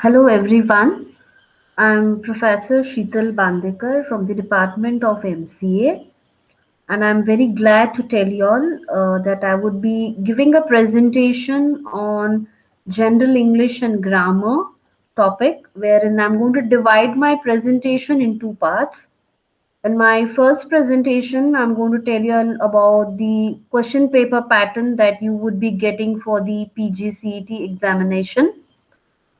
Hello everyone. I'm Professor Sheetal Bandekar from the Department of MCA, and I'm very glad to tell you all that I would be giving a presentation on General English and Grammar topic, wherein I'm going to divide my presentation in two parts. In my first presentation, I'm going to tell you all about the question paper pattern that you would be getting for the PGCET examination.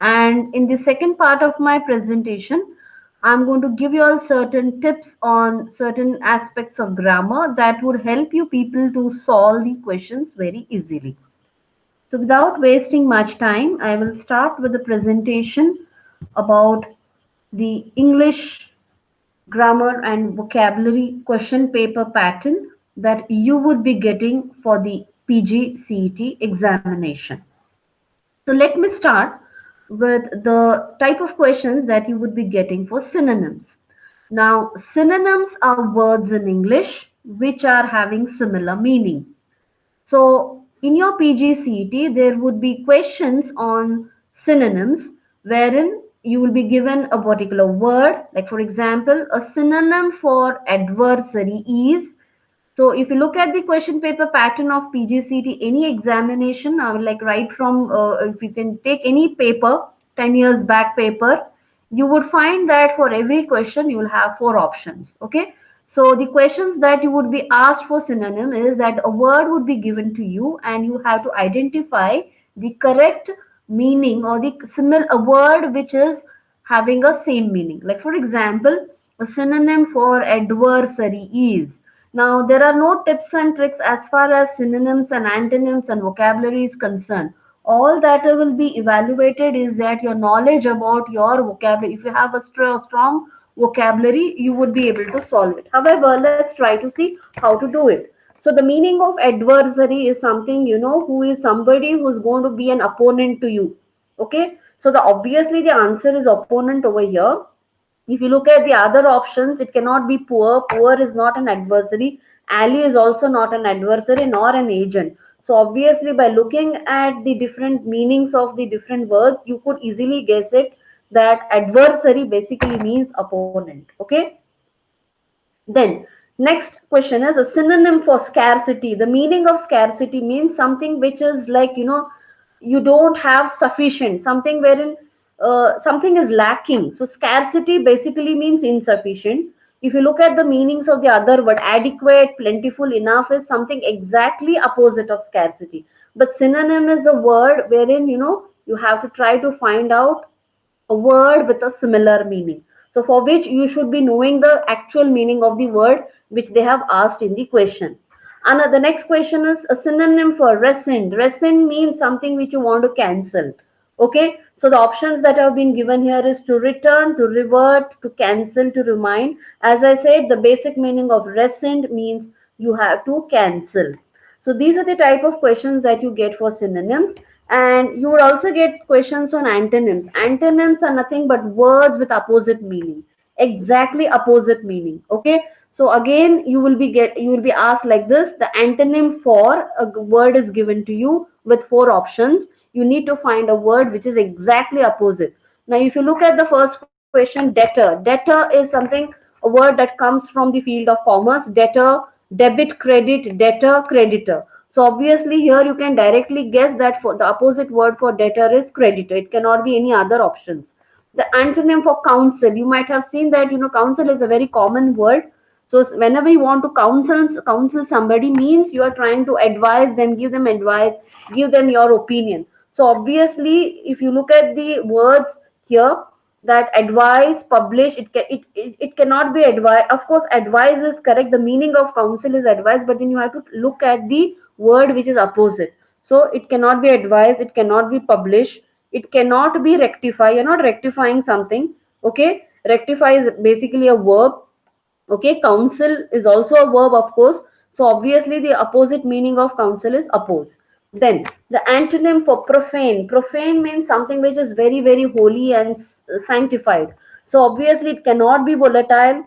And in the second part of my presentation, I'm going to give you all certain tips on certain aspects of grammar that would help you people to solve the questions very easily. So without wasting much time, I will start with the presentation about the English grammar and vocabulary question paper pattern that you would be getting for the PGCET examination. So let me start with the type of questions that you would be getting for synonyms. Now, synonyms are words in English which are having similar meaning. So, in your PGCET, there would be questions on synonyms wherein you will be given a particular word. Like, for example, a synonym for adversary is. So if you look at the question paper pattern of PGCET, any examination, I will like right from, if you can take any paper, 10 years back paper, you would find that for every question you will have four options. Okay. So the questions that you would be asked for synonym is that a word would be given to you and you have to identify the correct meaning or the similar a word which is having a same meaning. Like for example, a synonym for adversary is. Now, there are no tips and tricks as far as synonyms and antonyms and vocabulary is concerned. All that will be evaluated is that your knowledge about your vocabulary. If you have a strong vocabulary, you would be able to solve it. However, let's try to see how to do it. So, the meaning of adversary is something, who is somebody who's going to be an opponent to you. Okay, so obviously the answer is opponent over here. If you look at the other options, it cannot be poor. Poor is not an adversary. Ally is also not an adversary nor an agent. So obviously, by looking at the different meanings of the different words, you could easily guess it that adversary basically means opponent. Okay. Then next question is a synonym for scarcity. The meaning of scarcity means something which is like you don't have sufficient, something wherein something is lacking. So scarcity basically means insufficient. If you look at the meanings of the other word, adequate, plentiful, enough is something exactly opposite of scarcity. But synonym is a word wherein you have to try to find out a word with a similar meaning. So for which you should be knowing the actual meaning of the word which they have asked in the question. And the next question is a synonym for rescind. Rescind means something which you want to cancel. Okay, so the options that have been given here is to return, to revert, to cancel, to remind. As I said, the basic meaning of rescind means you have to cancel. So these are the type of questions that you get for synonyms. And you would also get questions on antonyms. Antonyms are nothing but words with opposite meaning. Exactly opposite meaning. Okay. So again, you will be asked like this. The antonym for a word is given to you with four options. You need to find a word which is exactly opposite. Now, if you look at the first question, debtor. Debtor is something, a word that comes from the field of commerce. Debtor, debit, credit, debtor, creditor. So obviously here you can directly guess that for the opposite word for debtor is creditor. It cannot be any other options. The antonym for counsel, you might have seen that counsel is a very common word. So whenever you want to counsel somebody means you are trying to advise them, give them advice, give them your opinion. So obviously, if you look at the words here, that advise, publish, it cannot be advice. Of course, advice is correct. The meaning of counsel is advice, but then you have to look at the word which is opposite. So it cannot be advice, it cannot be publish, it cannot be rectify. You're not rectifying something. Okay, rectify is basically a verb. Okay, counsel is also a verb, of course. So obviously the opposite meaning of counsel is oppose. Then the antonym for profane. Profane means something which is very very holy and sanctified. So obviously it cannot be volatile.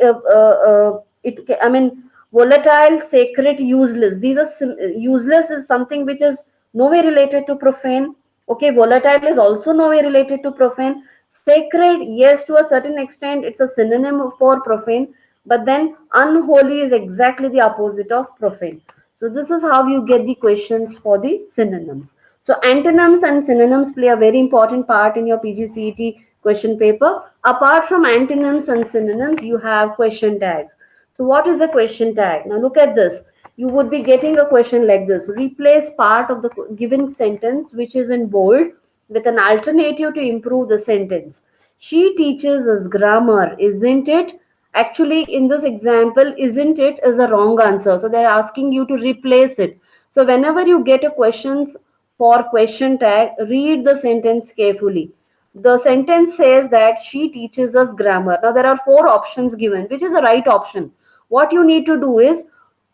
I mean, volatile, sacred, useless. These are useless is something which is no way related to profane. Okay, volatile is also no way related to profane. Sacred, yes, to a certain extent, it's a synonym for profane, but then unholy is exactly the opposite of profane. So, this is how you get the questions for the synonyms. So, antonyms and synonyms play a very important part in your PGCET question paper. Apart from antonyms and synonyms, you have question tags. So, what is a question tag? Now, look at this. You would be getting a question like this: replace part of the given sentence which is in bold with an alternative to improve the sentence. She teaches us grammar, isn't it? Actually, in this example, isn't it is a wrong answer. So they're asking you to replace it. So whenever you get a questions for question tag, read the sentence carefully. The sentence says that she teaches us grammar. Now there are four options given, which is the right option. What you need to do is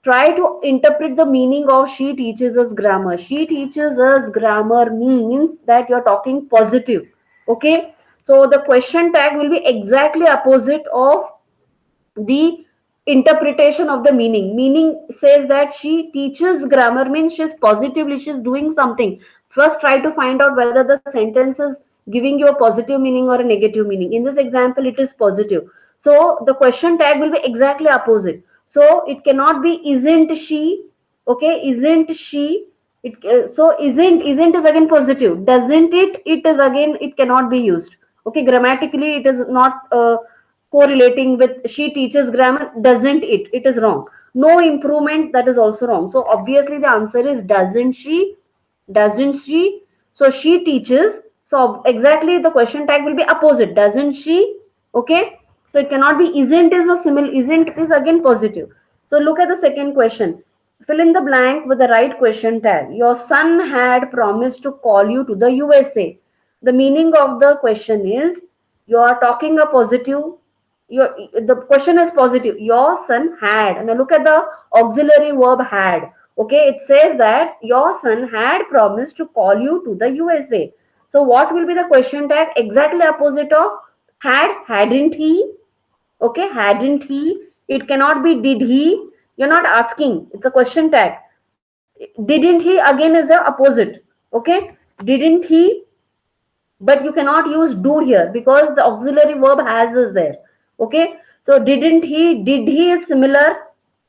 try to interpret the meaning of she teaches us grammar. She teaches us grammar means that you're talking positive. Okay. So the question tag will be exactly opposite of the interpretation of the meaning says that she teaches grammar means she's positively she's doing something. First try to find out whether the sentence is giving you a positive meaning or a negative meaning. In this example it is positive, so the question tag will be exactly opposite. So it cannot be isn't she. Okay, isn't she. So isn't is again positive. Doesn't it is again, it cannot be used. Okay, grammatically it is not correlating with she teaches grammar. Doesn't it is wrong. No improvement, that is also wrong. So obviously the answer is doesn't she. So she teaches. So exactly the question tag will be opposite, doesn't she. Okay, so it cannot be isn't is a similar, isn't is again positive. So look at the second question. Fill in the blank with the right question tag. Your son had promised to call you to the USA. The meaning of the question is you are talking a positive. Your the question is positive. Your son had, and now look at the auxiliary verb had. Okay, it says that your son had promised to call you to the USA. So what will be the question tag? Exactly opposite of had. Hadn't he. Okay, hadn't he. It cannot be did he. You're not asking, it's a question tag. Didn't he again is the opposite. Okay, didn't he. But you cannot use do here because the auxiliary verb has is there. Okay, so didn't he, did he is similar.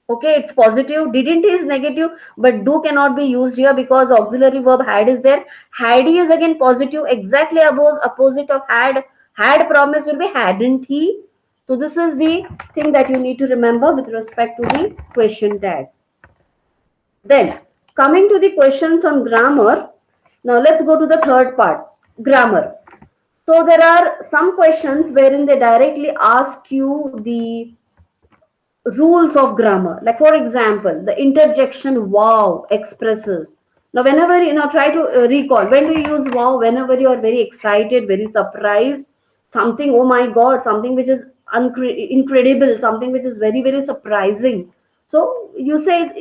Okay, it's positive. Didn't he is negative, but do cannot be used here because auxiliary verb had is there. Had he is again positive, exactly above opposite of had. Had promise will be hadn't he. So this is the thing that you need to remember with respect to the question tag. Then, coming to the questions on grammar, now let's go to the third part, grammar. So there are some questions wherein they directly ask you the rules of grammar. Like for example, the interjection wow expresses. Now, whenever try to recall when do you use wow? Whenever you are very excited, very surprised, something. Oh my God, something which is incredible, something which is very very surprising. So you say.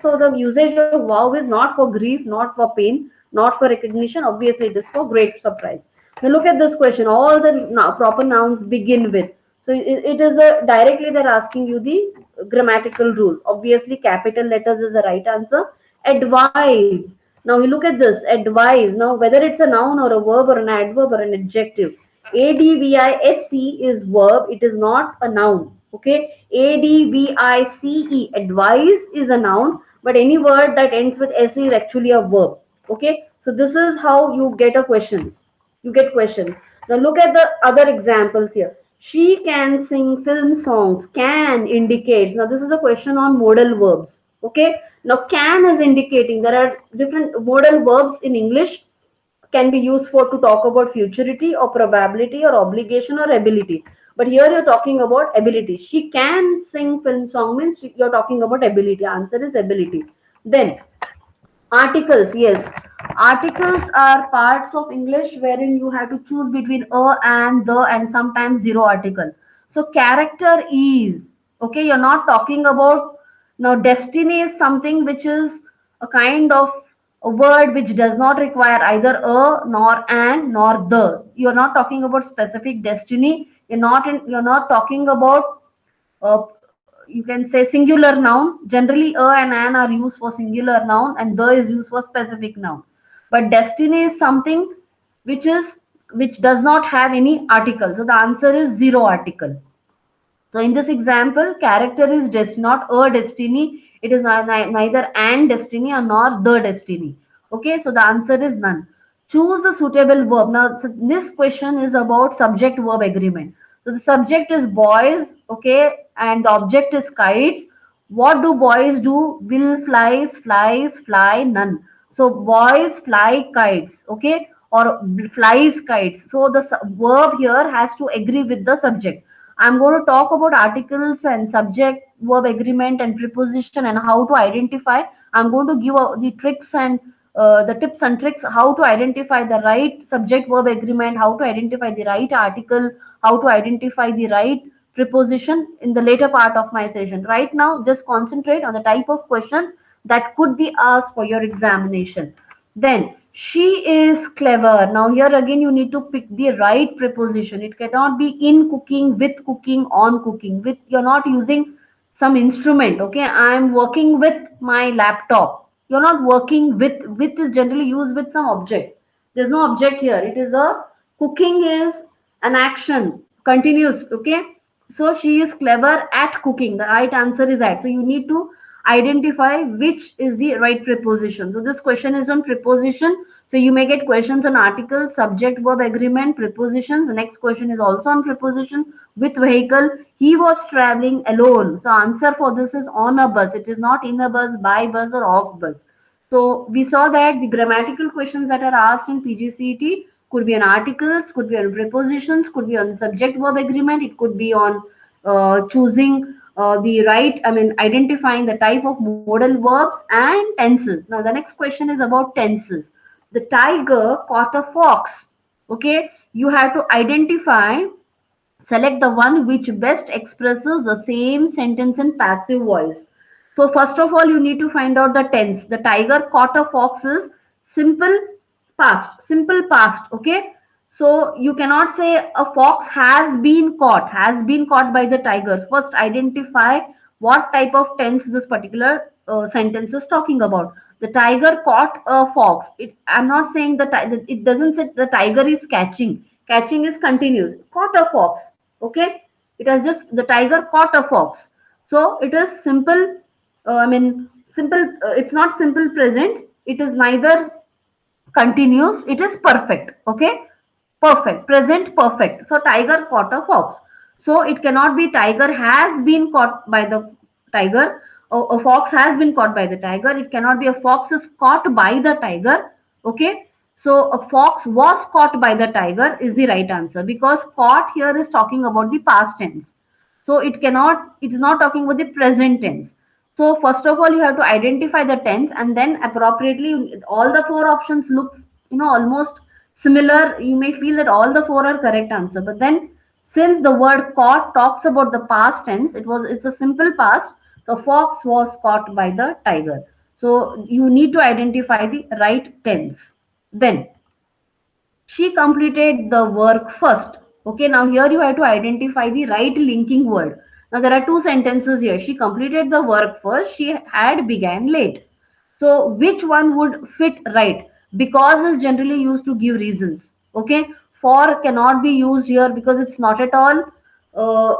So the usage of wow is not for grief, not for pain, not for recognition. Obviously, it is for great surprise. Now look at this question. All the proper nouns begin with. So it is a directly they're asking you the grammatical rules. Obviously, capital letters is the right answer. Advise. Now we look at this. Advise. Now whether it's a noun or a verb or an adverb or an adjective. Advice is verb. It is not a noun. Okay. Advice. Advise is a noun, but any word that ends with s is actually a verb. Okay. So this is how you get a questions. You get questions. Now look at the other examples here. She can sing film songs. Can indicates. Now this is a question on modal verbs. Okay. Now can is indicating there are different modal verbs in English can be used for to talk about futurity or probability or obligation or ability. But here you're talking about ability. She can sing film song means you're talking about ability. Answer is ability. Then articles, yes. Articles are parts of English wherein you have to choose between a and the and sometimes zero article. So character is, okay, you're not talking about. Now destiny is something which is a kind of a word which does not require either a nor an nor the. You're not talking about specific destiny. You're not talking about uh, you can say singular noun. Generally a and an are used for singular noun and the is used for specific noun. but destiny is something which is which does not have any article, so the answer is zero article. So in this example, character is not a destiny. It is neither an destiny or nor the destiny. Okay, so the answer is none. Choose the suitable verb. Now, so this question is about subject verb agreement. So the subject is boys, okay, and the object is kites. What do boys do? Will flies, fly, none. So boys fly kites, okay, or flies kites. So the verb here has to agree with the subject. I'm going to talk about articles and subject verb agreement and preposition and how to identify. I'm going to give the tricks and the tips and tricks how to identify the right subject verb agreement, how to identify the right article, how to identify the right preposition in the later part of my session. Right now, just concentrate on the type of questions that could be asked for your examination. Then, she is clever. Now, here again, you need to pick the right preposition. It cannot be in cooking, with cooking, on cooking. With you're not using some instrument. Okay, I'm working with my laptop. You're not working with. With is generally used with some object. There's no object here. It is a cooking is an action, continuous. Okay, so she is clever at cooking. The right answer is at. So you need to identify which is the right preposition. So this question is on preposition. So you may get questions on article, subject, verb, agreement, prepositions. The next question is also on preposition with vehicle. He was traveling alone. So answer for this is on a bus. It is not in a bus, by bus, or off bus. So we saw that the grammatical questions that are asked in PGCET could be on articles, could be on prepositions, could be on subject verb agreement, it could be on choosing the right, I mean, identifying the type of modal verbs and tenses. Now, the next question is about tenses. The tiger caught a fox. Okay, you have to identify, select the one which best expresses the same sentence in passive voice. So first of all, you need to find out the tense. The tiger caught a fox is simple past, simple past. Okay. So you cannot say a fox has been caught by the tiger. First identify what type of tense this particular sentence is talking about. The tiger caught a fox. I'm not saying it doesn't say the tiger is catching. Catching is continuous. Caught a fox. Okay. It has just the tiger caught a fox. So it is simple. I mean, simple. It's not simple present. It is neither continuous, it is perfect. Okay, perfect, present perfect. So tiger caught a fox. So it cannot be tiger has been caught by the tiger, or a fox has been caught by the tiger. It cannot be a fox is caught by the tiger. Okay, so a fox was caught by the tiger is the right answer, because caught here is talking about the past tense. So it is not talking about the present tense. So first of all, you have to identify the tense, and then appropriately, all the four options looks, almost similar. You may feel that all the four are correct answer, but then since the word caught talks about the past tense, it's a simple past. So fox was caught by the tiger. So you need to identify the right tense. Then she completed the work first. Okay, now here you have to identify the right linking word. Now there are two sentences here. She completed the work first. She had began late. So which one would fit right? Because is generally used to give reasons. Okay, for cannot be used here because it's not at all. Uh,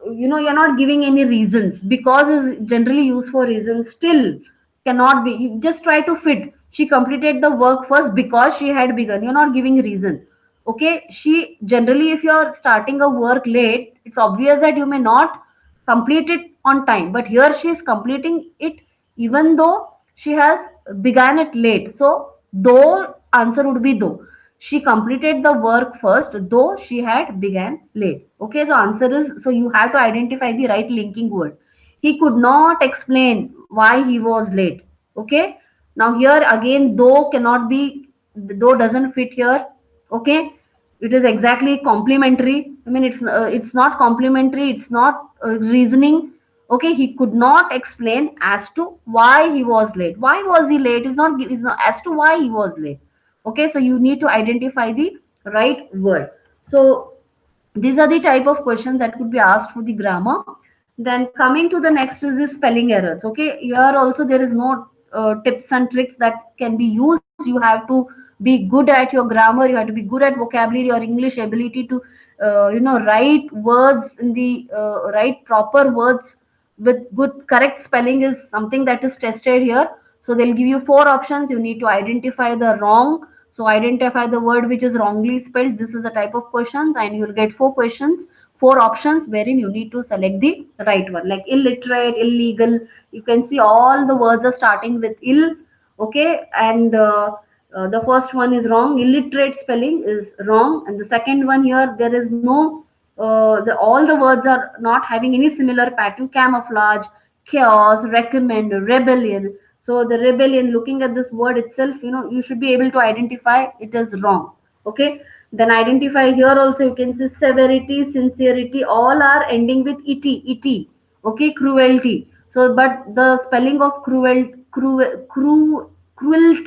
you're not giving any reasons. Because is generally used for reasons. Still cannot be. You just try to fit. She completed the work first because she had begun. You're not giving reason. Okay, she generally, if you're starting a work late, it's obvious that you may not complete it on time. But here she is completing it even though she has began it late. So though answer would be though. She completed the work first, though she had began late. Okay, so answer is, so you have to identify the right linking word. He could not explain why he was late. Okay, now here again, though cannot be, though doesn't fit here. Okay, it is exactly complementary. I mean, it's not complementary. It's not reasoning. Okay, he could not explain as to why he was late. Why was he late? Is not as to why he was late. Okay, so you need to identify the right word. So these are the type of questions that could be asked for the grammar. Then coming to the next is the spelling errors. Okay, here also there is no tips and tricks that can be used you have to be good at your grammar, you have to be good at vocabulary, your English ability to write words in the write proper words with good correct spelling is something that is tested here. So they'll give you four options. You need to identify the wrong. So identify the word which is wrongly spelled. This is the type of questions, and you'll get four questions, four options wherein you need to select the right one. Like illiterate, illegal. You can see all the words are starting with ill. Okay, and the first one is wrong. Illiterate spelling is wrong, and the second one here there is no. All the words are not having any similar pattern. Camouflage, chaos, recommend, rebellion. So the rebellion, looking at this word itself, you should be able to identify it as wrong. Okay. Then identify here also you can see severity, sincerity, all are ending with et. Okay, cruelty. So, but the spelling of cruelty,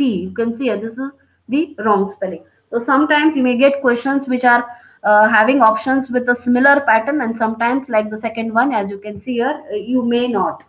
you can see here, this is the wrong spelling. So sometimes you may get questions which are having options with a similar pattern, and sometimes like the second one, as you can see here, you may not.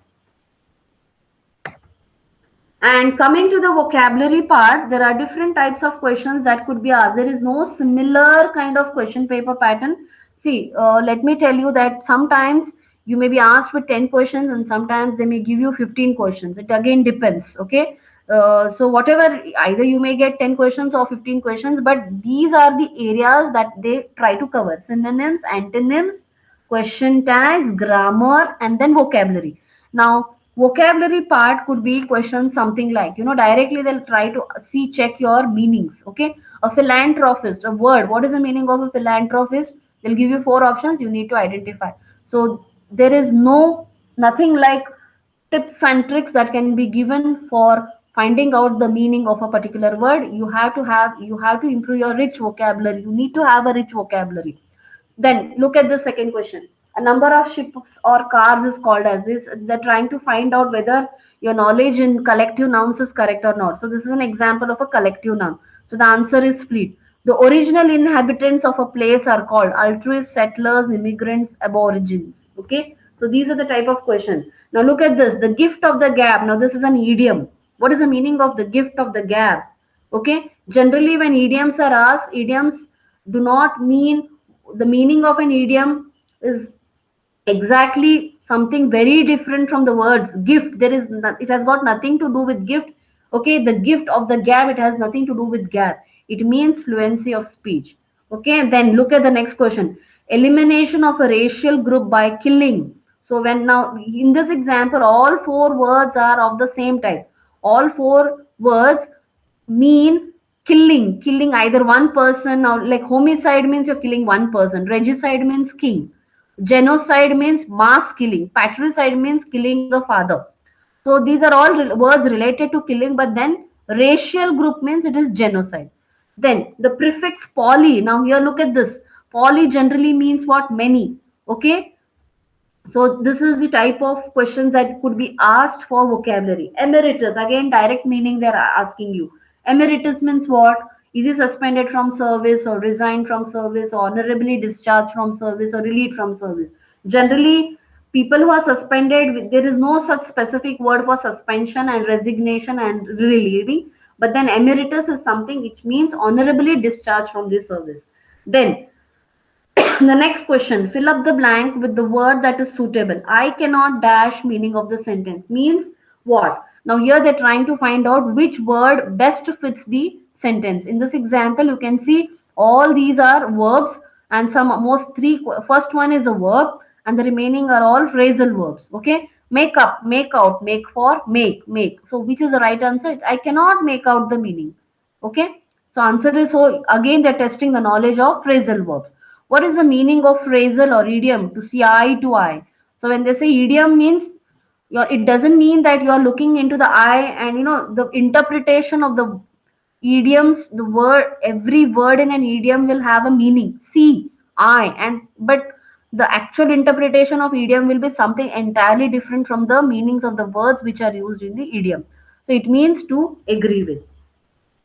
And coming to the vocabulary part, there are different types of questions that could be asked. There is no similar kind of question paper pattern. See, let me tell you that sometimes you may be asked with 10 questions, and sometimes they may give you 15 questions. It again depends. Okay. So whatever, either you may get 10 questions or 15 questions, but these are the areas that they try to cover: synonyms, antonyms, question tags, grammar, and then vocabulary. Now, vocabulary part could be questions something like, directly they'll try to see, check your meanings. Okay. A philanthropist, a word. What is the meaning of a philanthropist? They'll give you four options. You need to identify. So there is nothing like tips and tricks that can be given for finding out the meaning of a particular word. You have to improve your rich vocabulary. You need to have a rich vocabulary. Then look at the second question. A number of ships or cars is called as this. They're trying to find out whether your knowledge in collective nouns is correct or not. So this is an example of a collective noun. So the answer is fleet. The original inhabitants of a place are called altruists, settlers, immigrants, aborigines. Okay. So these are the type of questions. Now look at this. The gift of the gab. Now this is an idiom. What is the meaning of the gift of the gab? Okay. Generally, when idioms are asked, idioms do not mean, the meaning of an idiom is exactly something very different from the words gift. It has got nothing to do with gift. Okay, the gift of the gab, it has nothing to do with gab. It means fluency of speech. Okay, then look at the next question. Elimination of a racial group by killing. So when, now in this example, all four words are of the same type. All four words mean killing either one person, or like homicide means you're killing one person, regicide means king, genocide means mass killing, patricide means killing a father. So these are all words related to killing, but then racial group means it is genocide. Then the prefix poly. Now here look at this. Poly generally means what? Many. Okay. So this is the type of questions that could be asked for vocabulary. Emeritus, again direct meaning they're asking you. Emeritus means what? Is he suspended from service, or resigned from service, or honorably discharged from service, or relieved from service? Generally, people who are suspended, there is no such specific word for suspension and resignation and relieving. But then emeritus is something which means honorably discharged from this service. Then the next question, fill up the blank with the word that is suitable. I cannot dash meaning of the sentence means what? Now here they're trying to find out which word best fits the sentence. In this example, you can see all these are verbs, and some most three, first one is a verb, and the remaining are all phrasal verbs. Okay. Make up, make out, make for, make. So which is the right answer? I cannot make out the meaning. Okay. So answer is, so again they're testing the knowledge of phrasal verbs. What is the meaning of phrasal or idiom? To see eye to eye. So when they say idiom means, it doesn't mean that you're looking into the eye, and the interpretation of the idioms, the word, every word in an idiom will have a meaning. See, eye, and but the actual interpretation of idiom will be something entirely different from the meanings of the words which are used in the idiom. So it means to agree with.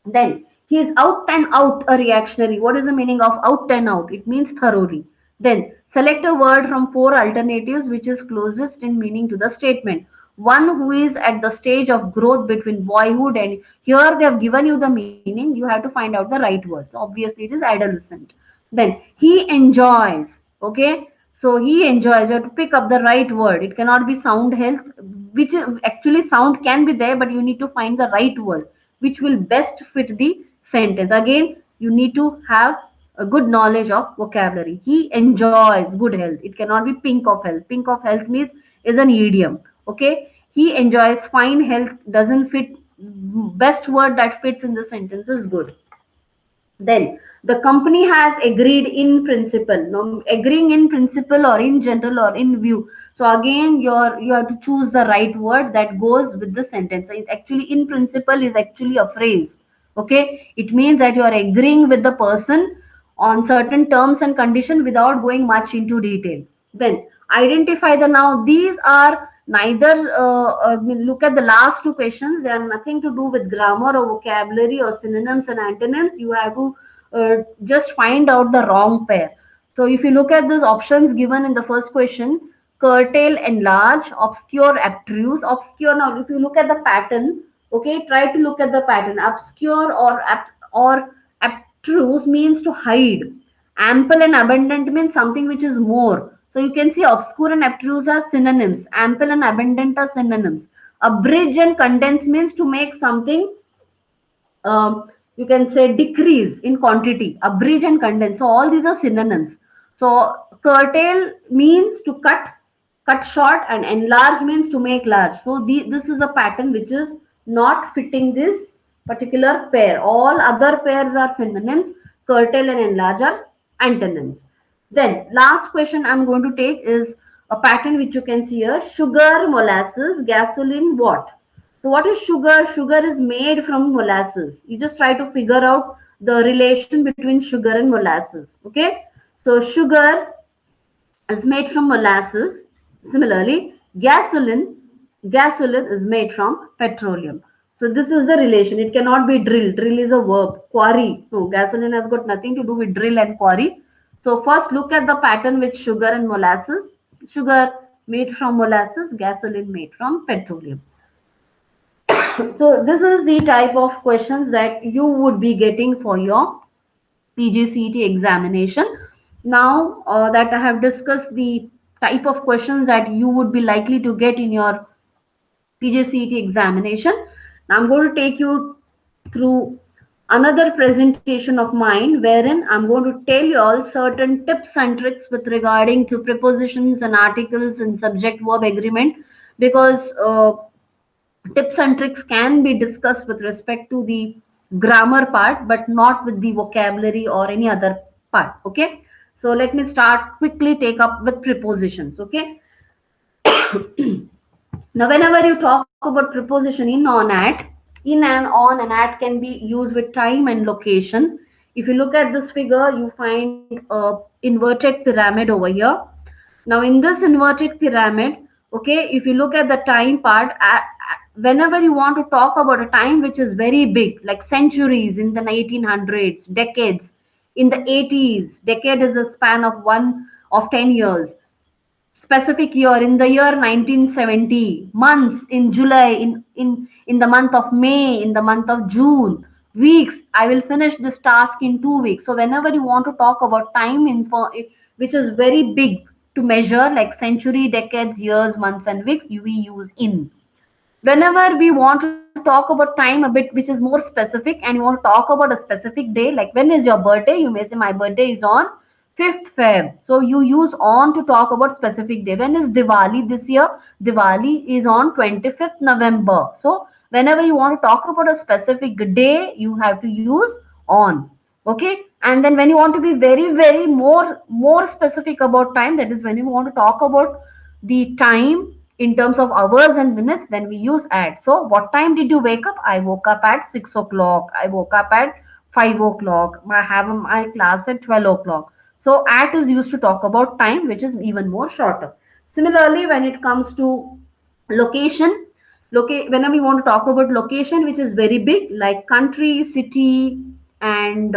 Then he is out and out a reactionary. What is the meaning of out and out? It means thoroughly. Then select a word from four alternatives which is closest in meaning to the statement. one who is at the stage of growth between boyhood and, here they have given you the meaning, you have to find out the right words. Obviously, it is adolescent. Then he enjoys. Okay, so he enjoys. You have to pick up the right word. It cannot be sound health, which actually sound can be there, but you need to find the right word which will best fit the sentence. Again, you need to have a good knowledge of vocabulary. He enjoys good health. It cannot be pink of health. Pink of health means is an idiom. Okay, he enjoys fine health doesn't fit. Best word that fits in the sentence is good. Then the company has agreed in principle. Now, agreeing in principle or in general or in view. So again, you have to choose the right word that goes with the sentence. It actually, in principle is actually a phrase. Okay, it means that you are agreeing with the person on certain terms and conditions without going much into detail. Then identify the now. These are neither. Look at the last two questions. They are nothing to do with grammar or vocabulary or synonyms and antonyms. You have to just find out the wrong pair. So if you look at these options given in the first question, curtail, enlarge, obscure, obtrude, obscure. Now, if you look at the pattern, okay, try to look at the pattern. Obscure or obtruse means to hide. Ample and abundant means something which is more. So you can see obscure and obtruse are synonyms. Ample and abundant are synonyms. Abridge and condense means to make something, you can say, decrease in quantity. Abridge and condense. So all these are synonyms. So curtail means to cut short, and enlarge means to make large. So this is a pattern which is not fitting this particular pair. All other pairs are synonyms. Curtail and enlarge are antonyms. Then last question I'm going to take is a pattern which you can see here: sugar, molasses, gasoline, what? So what is sugar? Sugar is made from molasses. You just try to figure out the relation between sugar and molasses. Okay. So sugar is made from molasses. Similarly, gasoline is made from petroleum. So this is the relation. It cannot be drill. Drill is a verb. Quarry. No, gasoline has got nothing to do with drill and quarry. So first look at the pattern with sugar and molasses. Sugar made from molasses, gasoline made from petroleum. So this is the type of questions that you would be getting for your PGCET examination. Now that I have discussed the type of questions that you would be likely to get in your PGCET examination, now I'm going to take you through another presentation of mine wherein I'm going to tell you all certain tips and tricks with regarding to prepositions and articles and subject verb agreement, because tips and tricks can be discussed with respect to the grammar part but not with the vocabulary or any other part. Okay, so let me start quickly take up with prepositions. Okay, now whenever you talk about preposition in, on, at, in and on and at can be used with time and location. If you look at this figure, you find a inverted pyramid over here. Now, in this inverted pyramid, okay, if you look at the time part, whenever you want to talk about a time which is very big, like centuries in the 1800s, decades in the 80s, decade is a span of 10 years, specific year in the year 1970, months in July, in the month of May, in the month of June, weeks, I will finish this task in 2 weeks. So whenever you want to talk about time info, which is very big to measure, like century, decades, years, months, and weeks, we use in. Whenever we want to talk about time a bit which is more specific and you want to talk about a specific day, like when is your birthday, you may say my birthday is on 5th Feb. So you use on to talk about specific day. When is Diwali this year? Diwali is on 25th November. So whenever you want to talk about a specific day, you have to use on. Okay, and then when you want to be very more specific about time, that is when you want to talk about the time in terms of hours and minutes, then we use at. So what time did you wake up? I woke up at 6 o'clock. I woke up at 5 o'clock. I have my class at 12 o'clock. So at is used to talk about time, which is even more shorter. Similarly, when it comes to location, whenever we want to talk about location which is very big, like country, city, and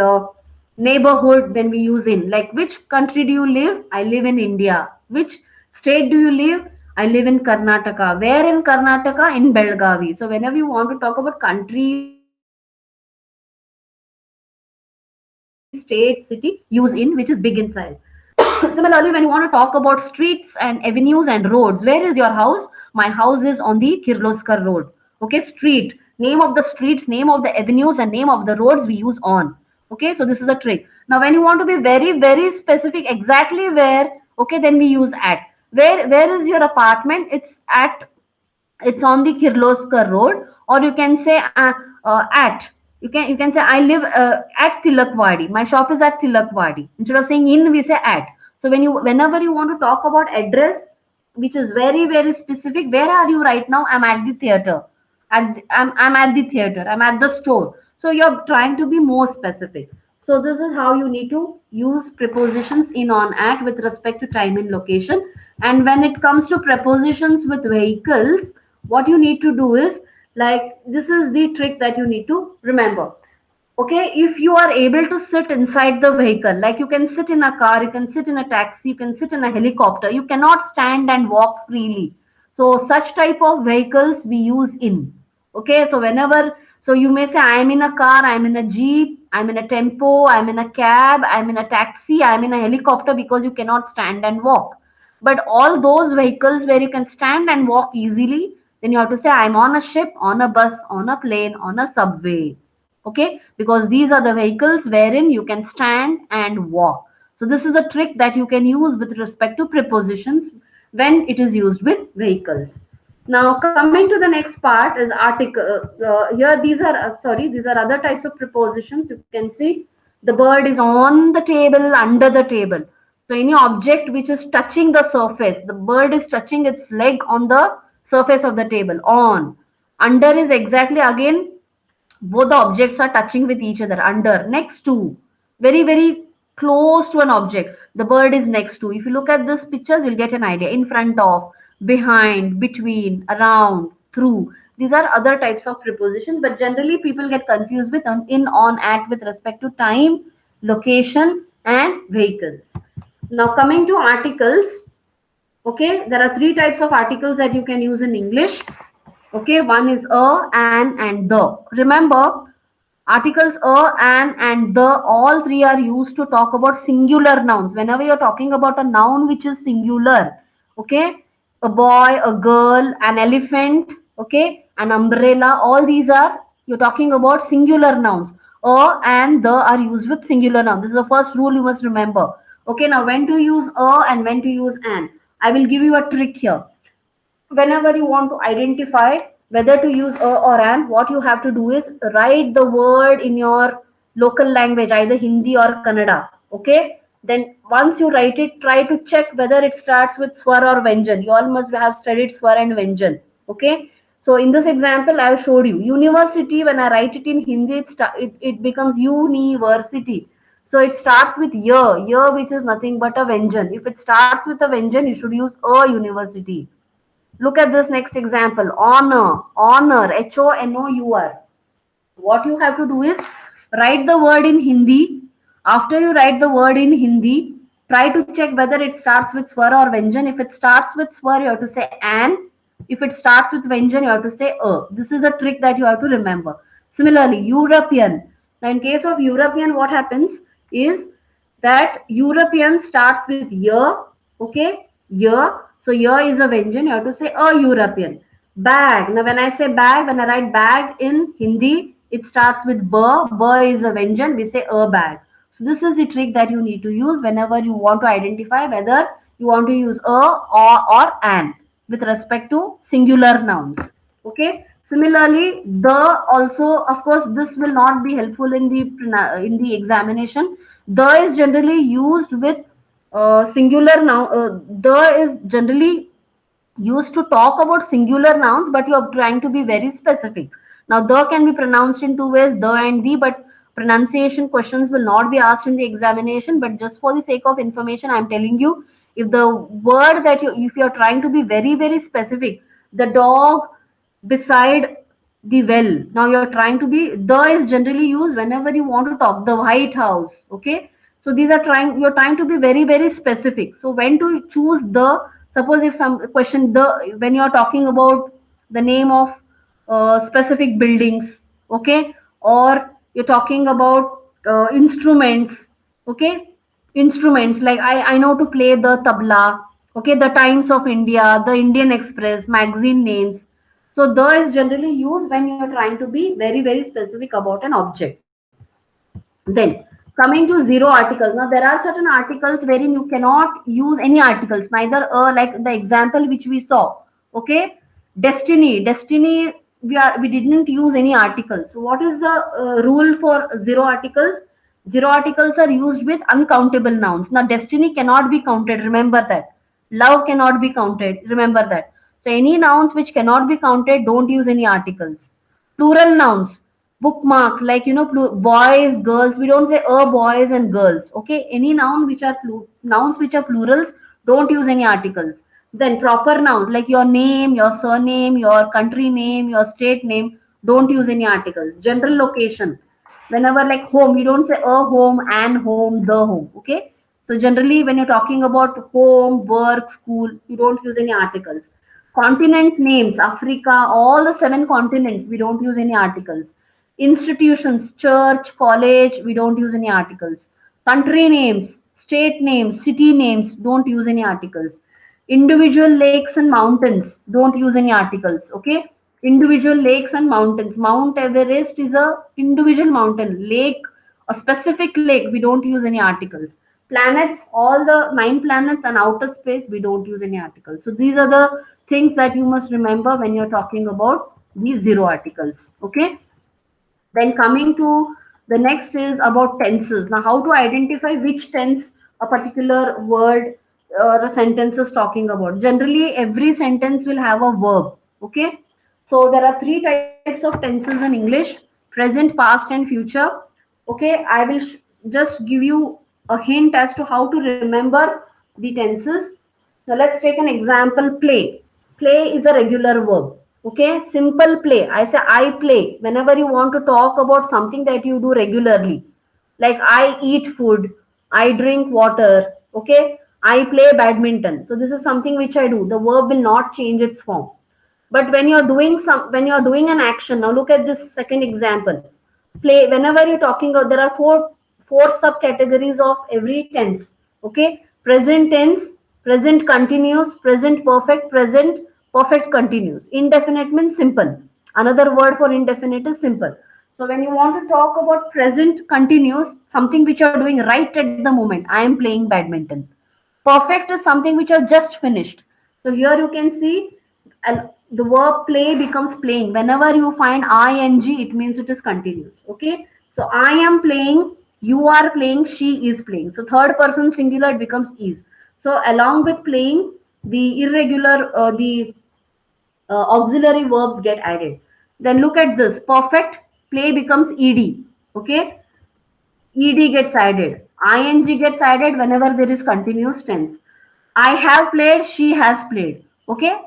neighborhood, then we use in. Like which country do you live? I live in India. Which state do you live? I live in Karnataka. Where in Karnataka? In Belgavi. So whenever you want to talk about country, state, city, use in, which is big in size. Similarly, when you want to talk about streets and avenues and roads, where is your house? My house is on the Kirloskar Road. Okay, street. Name of the streets, name of the avenues, and name of the roads we use on. Okay, so this is a trick. Now, when you want to be very, very specific, exactly where, okay, then we use at. Where is your apartment? It's on the Kirloskar Road, or you can say at. You can say I live at Tilakwadi. My shop is at Tilakwadi. Instead of saying in, we say at. So whenever you want to talk about address, which is very very specific, where are you right now? I'm at the theater. I'm at the theater. I'm at the store. So you're trying to be more specific. So this is how you need to use prepositions in, on, at with respect to time and location. And when it comes to prepositions with vehicles, what you need to do is, like, this is the trick that you need to remember. Okay, if you are able to sit inside the vehicle, like you can sit in a car, you can sit in a taxi, you can sit in a helicopter, you cannot stand and walk freely. So such type of vehicles we use in. Okay, so whenever, so you may say I'm in a car, I'm in a jeep, I'm in a tempo, I'm in a cab, I'm in a taxi, I'm in a helicopter, because you cannot stand and walk. But all those vehicles where you can stand and walk easily, then you have to say I'm on a ship, on a bus, on a plane, on a subway. Okay, because these are the vehicles wherein you can stand and walk. So this is a trick that you can use with respect to prepositions when it is used with vehicles. Now coming to the next part is article. Here these are sorry, these are other types of prepositions. You can see the bird is on the table, under the table. So any object which is touching the surface, the bird is touching its leg on the surface of the table. On, under is exactly again, both the objects are touching with each other. Under, next to, very very close to an object, the bird is next to. If you look at this pictures, you'll get an idea. In front of, behind, between, around, through, these are other types of prepositions, but generally people get confused with in, on, at with respect to time, location, and vehicles. Now coming to articles. Okay, there are three types of articles that you can use in English. Okay, one is a, an, and the. Remember, articles a, an, and the, all three are used to talk about singular nouns. Whenever you're talking about a noun which is singular, okay, a boy, a girl, an elephant, okay, an umbrella, all these are, you're talking about singular nouns. A and the are used with singular nouns. This is the first rule you must remember. Okay, now when to use a and when to use an. I will give you a trick here. Whenever you want to identify whether to use a or an, what you have to do is write the word in your local language, either Hindi or Kannada. Okay, then once you write it, try to check whether it starts with swar or vyanjan. You all must have studied swar and vyanjan. Okay, so in this example I have showed you university. When I write it in Hindi, it becomes university. So it starts with year, which is nothing but a vyanjan. If it starts with a vyanjan, you should use a university. Look at this next example. Honor, H-O-N-O-U-R. What you have to do is write the word in Hindi. After you write the word in Hindi, try to check whether it starts with swar or vyanjan. If it starts with swar, you have to say an. If it starts with vyanjan, you have to say a. This is a trick that you have to remember. Similarly, European. Now, in case of European, what happens is that European starts with year, okay, year. So year is a vyanjan. You have to say a European. Bag. Now, when I say bag, when I write bag in Hindi, it starts with ba. Ba is a vyanjan. We say a bag. So this is the trick that you need to use whenever you want to identify whether you want to use a or an with respect to singular nouns. Okay. Similarly, the also, of course, this will not be helpful in the examination. The is generally used with singular noun. The is generally used to talk about singular nouns, but you are trying to be very specific. Now, the can be pronounced in two ways, the and the, but pronunciation questions will not be asked in the examination. But just for the sake of information, I'm telling you, if the word that if you're trying to be very, very specific, the dog beside the well. Now you're trying to be, the is generally used whenever you want to talk, the White House. Okay. So these are you're trying to be very, very specific. So when to choose the, Suppose if some question, the when you are talking about the name of specific buildings, okay, or you're talking about instruments, okay, instruments like I know to play the tabla, okay, the Times of India, the Indian Express, magazine names. So the is generally used when you're trying to be very, very specific about an object. Then coming to zero articles. Now there are certain articles wherein you cannot use any articles, neither like the example which we saw. Okay, destiny. We didn't use any articles. So what is the rule for zero articles? Zero articles are used with uncountable nouns. Now destiny cannot be counted. Remember that. Love cannot be counted. Remember that. So any nouns which cannot be counted, don't use any articles. Plural nouns, bookmarks, like boys, girls, we don't say boys and girls. Okay, any noun which are nouns which are plurals, don't use any articles. Then proper nouns like your name, your surname, your country name, your state name, don't use any articles. General location, whenever like home, you don't say a home, an home, the home. Okay, so generally when you're talking about home, work, school, you don't use any articles. Continent names, Africa, all the seven continents, we don't use any articles. Institutions, church, college, we don't use any articles. Country names, state names, city names, don't use any articles. Individual lakes and mountains, don't use any articles. Okay, individual lakes and mountains. Mount Everest is a individual mountain. Lake, a specific lake, we don't use any articles. Planets, all the nine planets and outer space, we don't use any articles. So these are the things that you must remember when you're talking about these zero articles. Okay, then coming to the next is about tenses. Now, how to identify which tense a particular word or a sentence is talking about. Generally, every sentence will have a verb. Okay, so there are three types of tenses in English: present, past, and future. Okay, I will just give you a hint as to how to remember the tenses. Now, let's take an example: play. Play is a regular verb. Okay, simple play. I say I play. Whenever you want to talk about something that you do regularly, like I eat food, I drink water. Okay, I play badminton. So this is something which I do. The verb will not change its form. But when you're doing an action, now look at this second example. Play. Whenever you're talking about, there are four subcategories of every tense. Okay, present tense, present continuous, present perfect, present perfect continuous. Indefinite means simple. Another word for indefinite is simple. So when you want to talk about present continuous, something which you are doing right at the moment, I am playing badminton. Perfect is something which are just finished. So here you can see, and the verb play becomes playing. Whenever you find ing, it means it is continuous. Okay. So I am playing, you are playing, she is playing. So third person singular, it becomes is. So along with playing, the irregular, the auxiliary verbs get added. Then look at this. Perfect play becomes ed. Okay. Ed gets added. Ing gets added whenever there is continuous tense. I have played, she has played. Okay.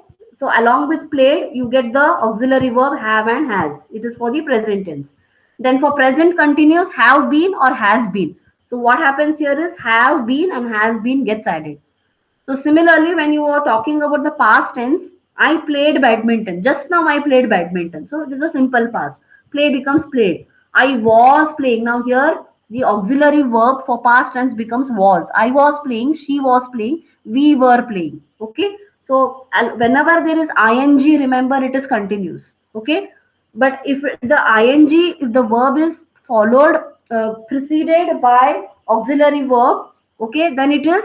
So along with played, you get the auxiliary verb have and has. It is for the present tense. Then for present continuous, have been or has been. So what happens here is have been and has been gets added. So similarly, when you are talking about the past tense, I played badminton. Just now I played badminton. So it is a simple past. Play becomes played. I was playing. Now here the auxiliary verb for past tense becomes was. I was playing, she was playing, we were playing. Okay. So and whenever there is ing, remember it is continuous. Okay. But if the ing, if the verb is followed, preceded by auxiliary verb, okay, then it is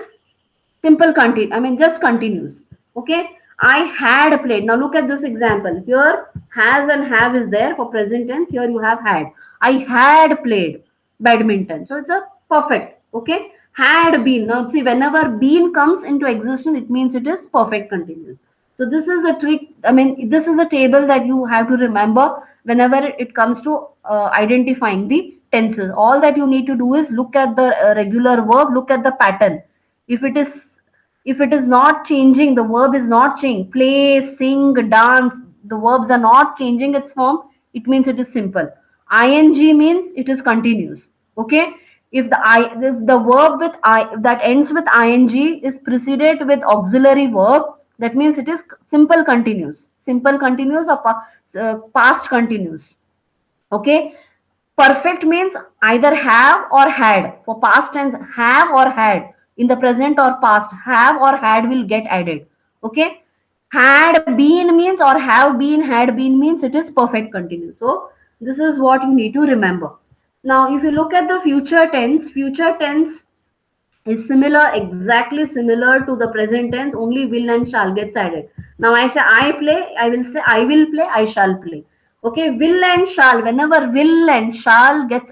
simple continue, I mean just continues. Okay, I had played. Now look at this example here. Has and have is there for present tense. Here you have had. I had played badminton, so it's a perfect. Okay, had been. Now see, whenever been comes into existence, it means it is perfect continuous. So this is a trick, I mean this is a table that you have to remember whenever it comes to identifying the tenses. All that you need to do is look at the regular verb, look at the pattern. if it is if it is not changing, the verb is not changing, play, sing, dance, the verbs are not changing its form, it means it is simple. Ing means it is continuous. Okay, If the verb with I that ends with ing is preceded with auxiliary verb, that means it is simple continuous or past continuous. Okay, perfect means either have or had. For past tense, have or had. In the present or past, have or had will get added. Okay, had been means or have been had been means it is perfect continuous. So this is what you need to remember. Now if you look at the future tense is similar, exactly similar to the present tense, only will and shall gets added. Now I say I play, I will say I will play, I shall play. Okay, will and shall, whenever will and shall gets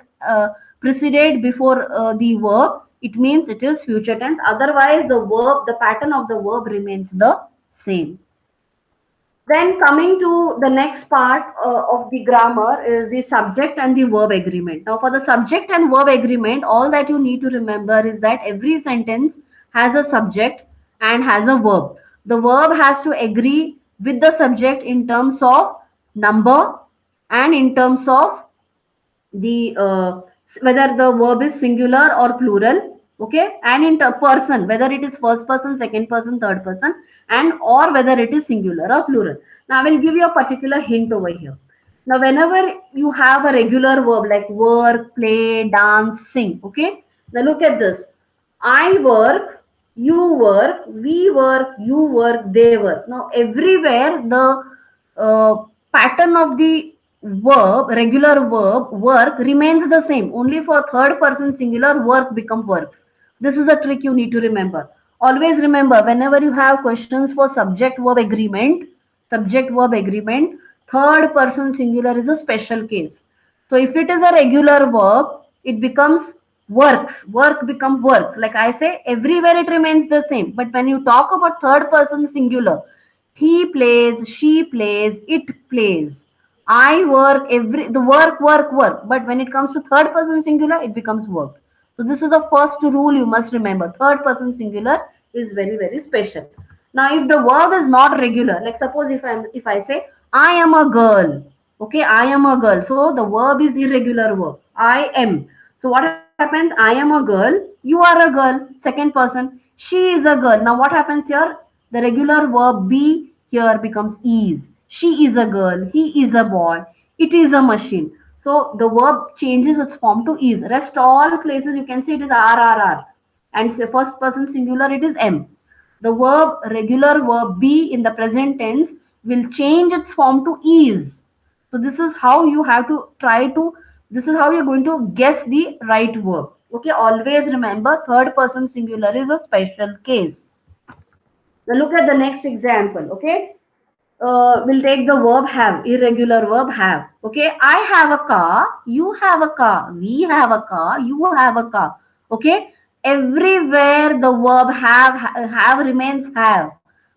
preceded before the verb, it means it is future tense. Otherwise, the pattern of the verb remains the same. Then coming to the next part of the grammar is the subject and the verb agreement. Now for the subject and verb agreement, all that you need to remember is that every sentence has a subject and has a verb. The verb has to agree with the subject in terms of number and in terms of the whether the verb is singular or plural. Okay, and in person, whether it is first person, second person, third person, and or whether it is singular or plural. Now I will give you a particular hint over here. Now whenever you have a regular verb like work, play, dance, sing. Okay, now look at this. I work, you work, we work, you work, they work. Now everywhere the pattern of the verb, regular verb, work remains the same. Only for third person singular, work become works. This is a trick you need to remember. Always remember, whenever you have questions for subject verb agreement, third person singular is a special case. So if it is a regular verb, it becomes works. Work become works. Like I say, everywhere it remains the same. But when you talk about third person singular, he plays, she plays, it plays. I work, every the work. But when it comes to third person singular, it becomes works. So this is the first rule you must remember. Third person singular is very special. Now, if the verb is not regular, like suppose if I say I am a girl, okay, I am a girl. So the verb is irregular verb. I am. So what happens? I am a girl. You are a girl. Second person. She is a girl. Now what happens here? The regular verb be here becomes is. She is a girl. He is a boy. It is a machine. So the verb changes its form to is. Rest all places you can see it is RRR. And say first person singular it is M. The verb regular verb be in the present tense will change its form to is. So this is how you have to try to, this is how you're going to guess the right verb. Okay, always remember third person singular is a special case. Now look at the next example. Okay, we'll take the verb have, irregular verb have. Okay, I have a car, you have a car, we have a car, you have a car. Okay, everywhere the verb have remains have.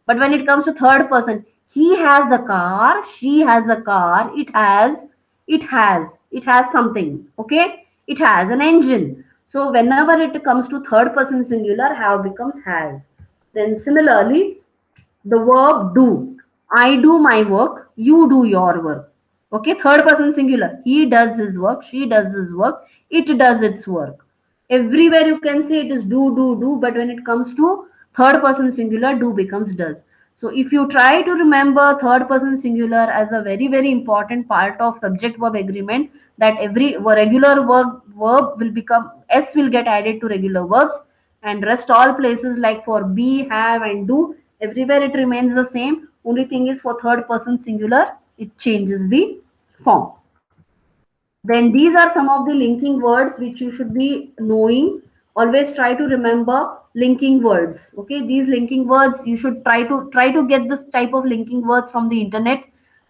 But when it comes to third person, he has a car, she has a car, it has something. Okay, it has an engine. So whenever it comes to third person singular, have becomes has. Then similarly, the verb do. I do my work, you do your work. Okay, third person singular. He does his work, she does his work, it does its work. Everywhere you can say it is do, but when it comes to third person singular, do becomes does. So if you try to remember third person singular as a very important part of subject verb agreement, that every regular verb will become s will get added to regular verbs, and rest all places like for be, have, and do, everywhere it remains the same. Only thing is for third person singular, it changes the form. Then these are some of the linking words which you should be knowing. Always try to remember linking words. Okay, these linking words you should try to get this type of linking words from the internet,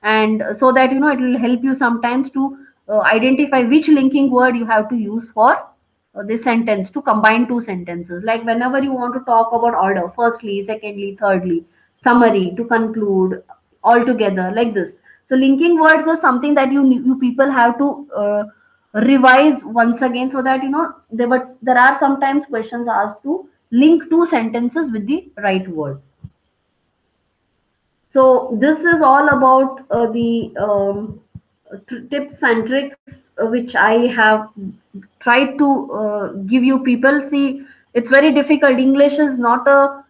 and so that it will help you sometimes to identify which linking word you have to use for this sentence to combine two sentences. Like whenever you want to talk about order, firstly, secondly, thirdly, summary, to conclude, all together, like this. So linking words are something that you people have to revise once again, so that there are sometimes questions asked to link two sentences with the right word. So this is all about the tips and tricks which I have tried to give you people. See, it's very difficult. English is not a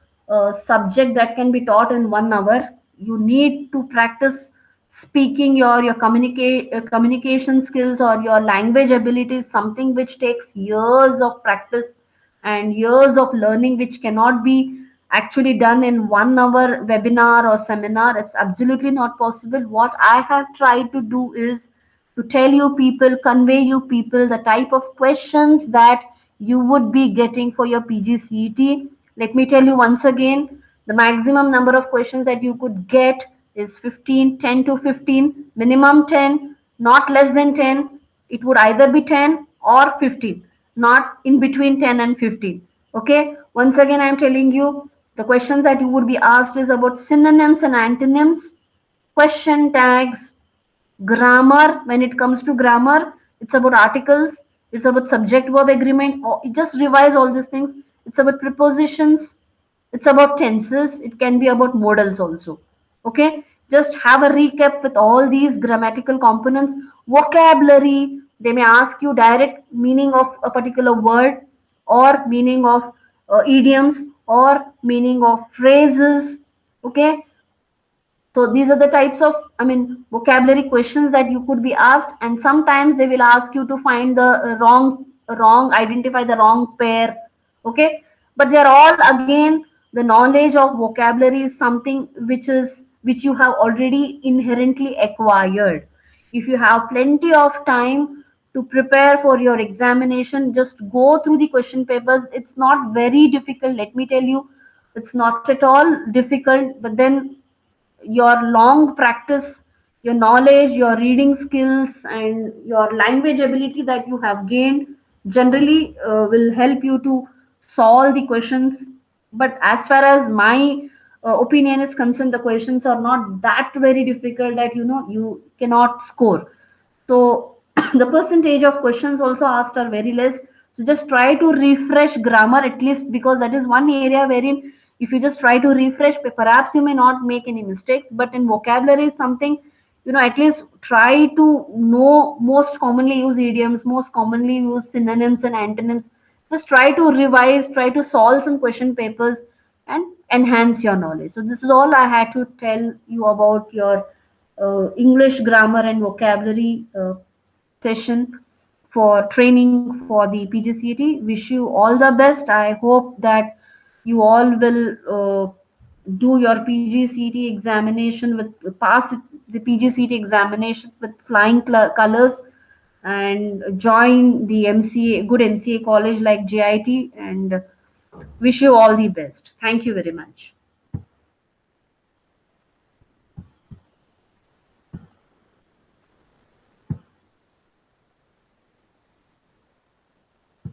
subject that can be taught in 1 hour. You need to practice speaking. Your communication skills or your language ability is something which takes years of practice and years of learning, which cannot be actually done in 1 hour webinar or seminar. It's absolutely not possible. What I have tried to do is to tell you people, convey you people the type of questions that you would be getting for your PGCET. Let me tell you once again, the maximum number of questions that you could get is 15, 10 to 15, minimum 10, not less than 10. It would either be 10 or 15, not in between 10 and 15. Okay, once again, I'm telling you the questions that you would be asked is about synonyms and antonyms, question tags, grammar. When it comes to grammar, it's about articles, it's about subject verb agreement, or just revise all these things. It's about prepositions, it's about tenses, it can be about modals also. Okay, just have a recap with all these grammatical components. Vocabulary, they may ask you direct meaning of a particular word, or meaning of idioms, or meaning of phrases. Okay, so these are the types of, I mean, vocabulary questions that you could be asked, and sometimes they will ask you to find the identify the wrong pair. Okay, but they are all again, the knowledge of vocabulary is something which you have already inherently acquired. If you have plenty of time to prepare for your examination, just go through the question papers. It's not very difficult. Let me tell you, it's not at all difficult. But then your long practice, your knowledge, your reading skills, and your language ability that you have gained generally will help you to solve the questions. But as far as my opinion is concerned, the questions are not that very difficult that you cannot score. So the percentage of questions also asked are very less. So just try to refresh grammar at least, because that is one area wherein if you just try to refresh, perhaps you may not make any mistakes. But in vocabulary is something, at least try to know most commonly used idioms, most commonly used synonyms and antonyms. Just try to revise, try to solve some question papers and enhance your knowledge. So this is all I had to tell you about your English grammar and vocabulary session for training for the PGCET. Wish you all the best. I hope that you all will do your PGCET examination with pass the PGCET examination with flying colors, and join the MCA, good MCA college like JIT, and wish you all the best. Thank you very much.